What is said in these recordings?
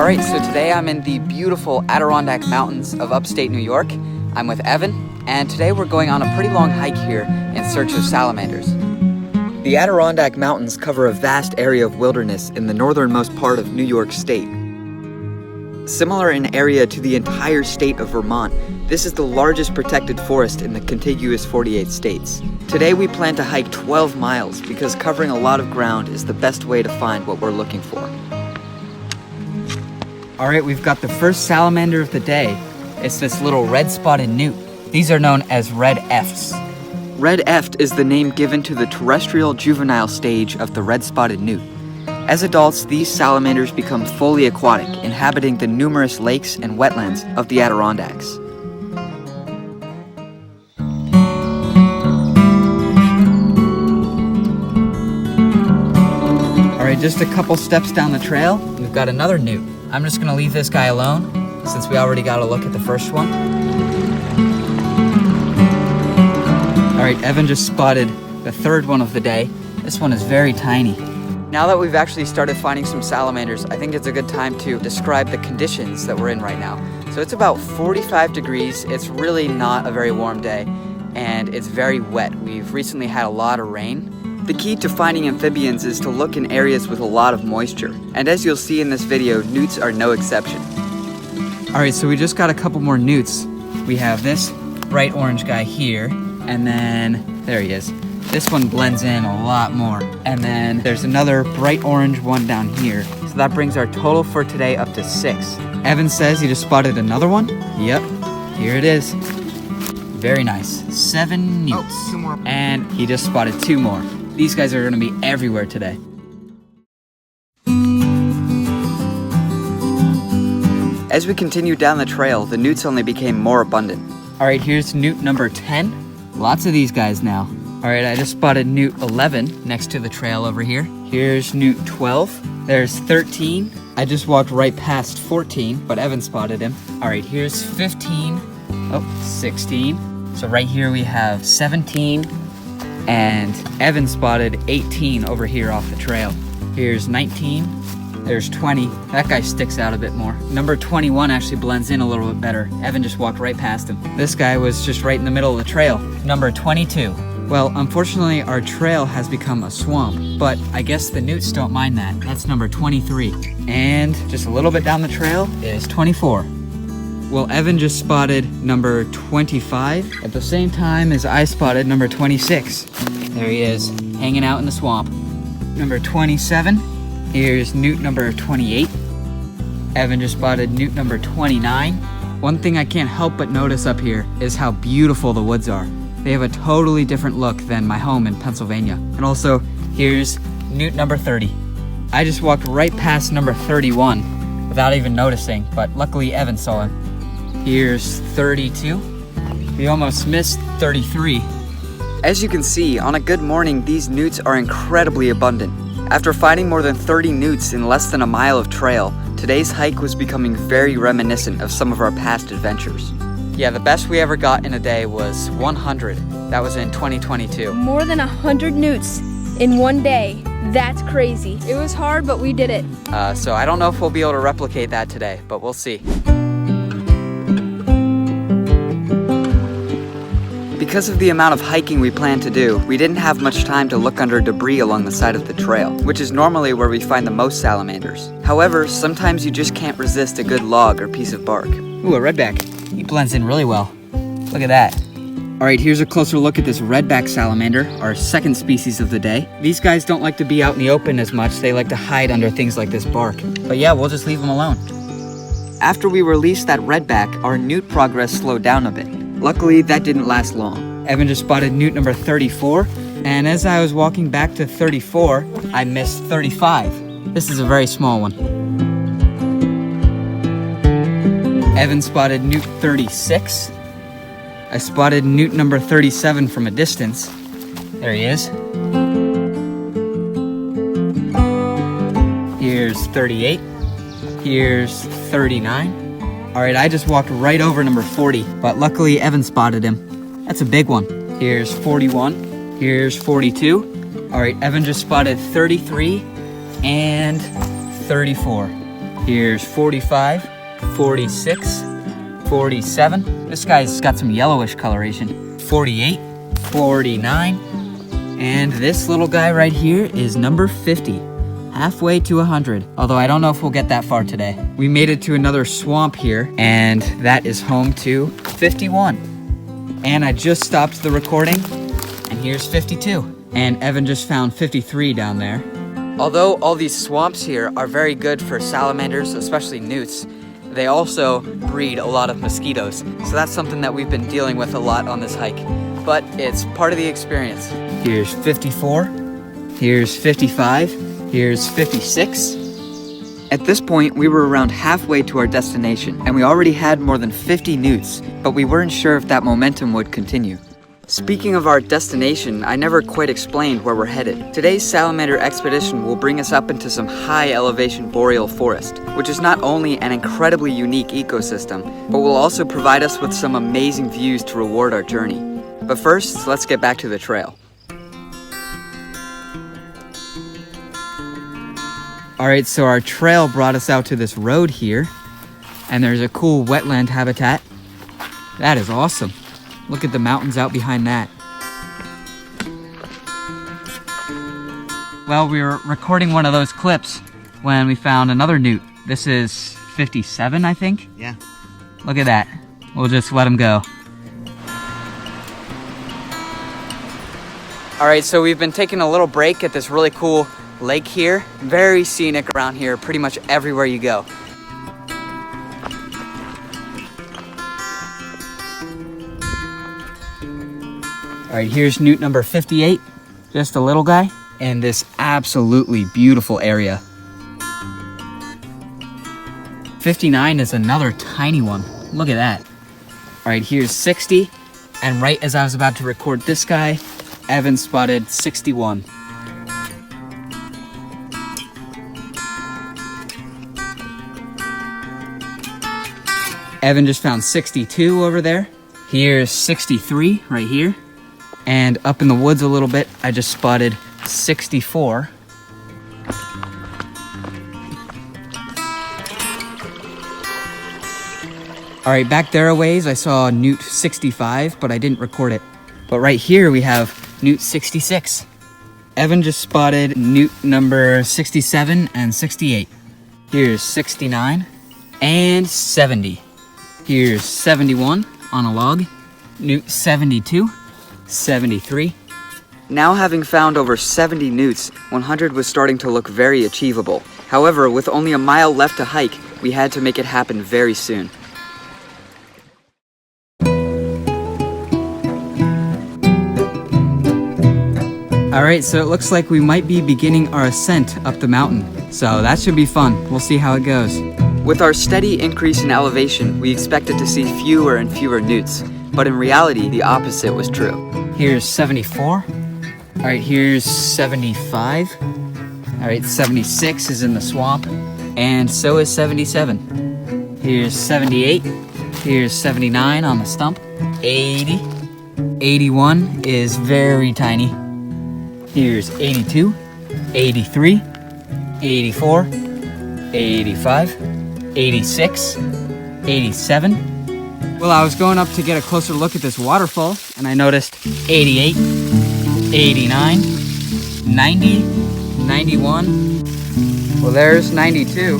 Alright, so today I'm in the beautiful Adirondack Mountains of upstate New York. I'm with Evan, and today we're going on a pretty long hike here in search of salamanders. The Adirondack Mountains cover a vast area of wilderness in the northernmost part of New York State. Similar in area to the entire state of Vermont, this is the largest protected forest in the contiguous 48 states. Today we plan to hike 12 miles because covering a lot of ground is the best way to find what we're looking for. Alright, we've got the first salamander of the day. It's this little red-spotted newt. These are known as red efts. Red eft is the name given to the terrestrial juvenile stage of the red-spotted newt. As adults, these salamanders become fully aquatic, inhabiting the numerous lakes and wetlands of the Adirondacks. Alright, just a couple steps down the trail, we've got another newt. I'm just gonna leave this guy alone, since we already got a look at the first one. Alright, Evan just spotted the third one of the day. This one is very tiny. Now that we've actually started finding some salamanders, I think it's a good time to describe the conditions that we're in right now. So it's about 45 degrees, it's really not a very warm day, and it's very wet. We've recently had a lot of rain. The key to finding amphibians is to look in areas with a lot of moisture, and as you'll see in this video, newts are no exception. Alright, so we just got a couple more newts. We have this bright orange guy here, and then, there he is. This one blends in a lot more. And then there's another bright orange one down here. So that brings our total for today up to 6. Evan says he just spotted another one. Yep, here it is. Very nice, 7 newts. Oh, 2 more. And he just spotted 2 more. These guys are gonna be everywhere today. As we continued down the trail, the newts only became more abundant. All right, here's newt number 10. Lots of these guys now. All right, I just spotted newt 11 next to the trail over here. Here's newt 12. There's 13. I just walked right past 14, but Evan spotted him. All right, here's 15. Oh, 16. So right here we have 17. And Evan spotted 18 over here off the trail. Here's 19. There's 20. That guy sticks out a bit more. Number 21 actually blends in a little bit better. Evan just walked right past him. This guy was just right in the middle of the trail. Number 22. Well, unfortunately, our trail has become a swamp, but I guess the newts don't mind that. That's number 23. And just a little bit down the trail is 24. Well, Evan just spotted number 25 at the same time as I spotted number 26. There he is, hanging out in the swamp. Number 27. Here's newt number 28. Evan just spotted newt number 29. One thing I can't help but notice up here is how beautiful the woods are. They have a totally different look than my home in Pennsylvania. And also, here's newt number 30. I just walked right past number 31 without even noticing, but luckily Evan saw him. Here's 32. We almost missed 33. As you can see, on a good morning, these newts are incredibly abundant. After finding more than 30 newts in less than a mile of trail, today's hike was becoming very reminiscent of some of our past adventures. Yeah, the best we ever got in a day was 100. That was in 2022. More than 100 newts in one day. That's crazy. It was hard, but we did it. So I don't know if we'll be able to replicate that today, but we'll see. Because of the amount of hiking we planned to do, we didn't have much time to look under debris along the side of the trail, which is normally where we find the most salamanders. However, sometimes you just can't resist a good log or piece of bark. Ooh, a redback. He blends in really well. Look at that. All right, here's a closer look at this redback salamander, our second species of the day. These guys don't like to be out in the open as much. They like to hide under things like this bark. But yeah, we'll just leave them alone. After we released that redback, our newt progress slowed down a bit. Luckily, that didn't last long. Evan just spotted newt number 34, and as I was walking back to 34, I missed 35. This is a very small one. Evan spotted newt 36. I spotted newt number 37 from a distance. There he is. Here's 38. Here's 39. All right, I just walked right over number 40, but luckily Evan spotted him. That's a big one. Here's 41. Here's 42. All right, Evan just spotted 33 and 34. Here's 45, 46, 47. This guy's got some yellowish coloration. 48, 49. And this little guy right here is number 50. Halfway to 100, although I don't know if we'll get that far today. We made it to another swamp here, and that is home to 51. And I just stopped the recording, and here's 52. And Evan just found 53 down there. Although all these swamps here are very good for salamanders, especially newts, they also breed a lot of mosquitoes. So that's something that we've been dealing with a lot on this hike, but it's part of the experience. Here's 54, here's 55, here's 56. At this point, we were around halfway to our destination, and we already had more than 50 newts, but we weren't sure if that momentum would continue. Speaking of our destination, I never quite explained where we're headed. Today's salamander expedition will bring us up into some high elevation boreal forest, which is not only an incredibly unique ecosystem, but will also provide us with some amazing views to reward our journey. But first, let's get back to the trail. Alright, so our trail brought us out to this road here, and there's a cool wetland habitat. That is awesome. Look at the mountains out behind that. Well, we were recording one of those clips when we found another newt. This is 57, I think? Yeah. Look at that. We'll just let him go. Alright, so we've been taking a little break at this really cool lake here. Very scenic around here, pretty much everywhere you go. All right, here's newt number 58, just a little guy, in this absolutely beautiful area. 59 is another tiny one. Look at that. All right, here's 60, and right as I was about to record this guy, Evan spotted 61. Evan just found 62 over there. Here's 63 right here. And up in the woods a little bit, I just spotted 64. All right, back there a ways, I saw newt 65, but I didn't record it. But right here we have newt 66. Evan just spotted newt number 67 and 68. Here's 69 and 70. Here's 71 on a log, newt 72, 73. Now having found over 70 newts, 100 was starting to look very achievable. However, with only a mile left to hike, we had to make it happen very soon. Alright, so it looks like we might be beginning our ascent up the mountain. So that should be fun. We'll see how it goes. With our steady increase in elevation, we expected to see fewer and fewer newts, but in reality, the opposite was true. Here's 74. All right, here's 75. All right, 76 is in the swamp, and so is 77. Here's 78. Here's 79 on the stump. 80. 81 is very tiny. Here's 82, 83, 84, 85. 86, 87. Well, I was going up to get a closer look at this waterfall, and I noticed 88, 89, 90, 91. Well, there's 92.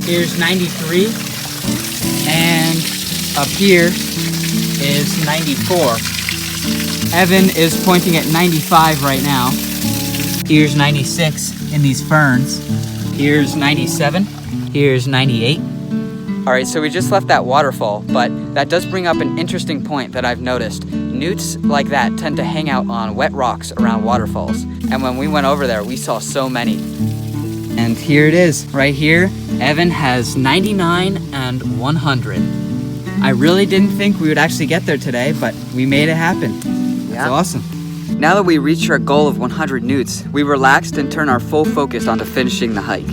Here's 93, and up here is 94. Evan is pointing at 95 right now. Here's 96 in these ferns. Here's 97. Here's 98. All right, so we just left that waterfall, but that does bring up an interesting point that I've noticed. Newts like that tend to hang out on wet rocks around waterfalls. And when we went over there, we saw so many. And here it is, right here. Evan has 99 and 100. I really didn't think we would actually get there today, but we made it happen. That's awesome. Now that we reached our goal of 100 newts, we relaxed and turned our full focus onto finishing the hike.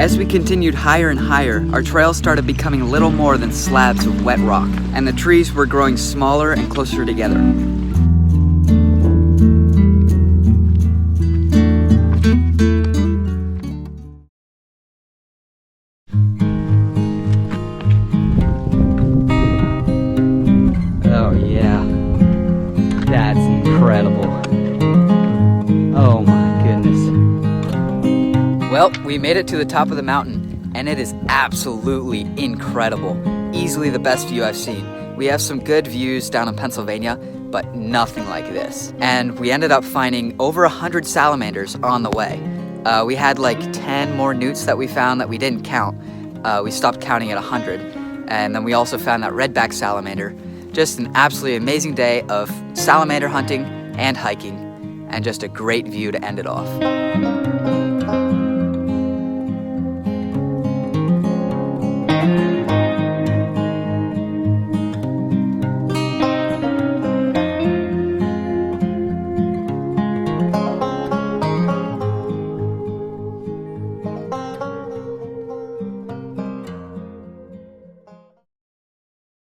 As we continued higher and higher, our trail started becoming little more than slabs of wet rock, and the trees were growing smaller and closer together. Oh yeah, that's incredible. Oh my goodness. Well, we made it to the top of the mountain, and it is absolutely incredible. Easily the best view I've seen. We have some good views down in Pennsylvania, but nothing like this. And we ended up finding over 100 salamanders on the way. We had like 10 more newts that we found that we didn't count. We stopped counting at 100. And then we also found that redback salamander. Just an absolutely amazing day of salamander hunting and hiking, and just a great view to end it off.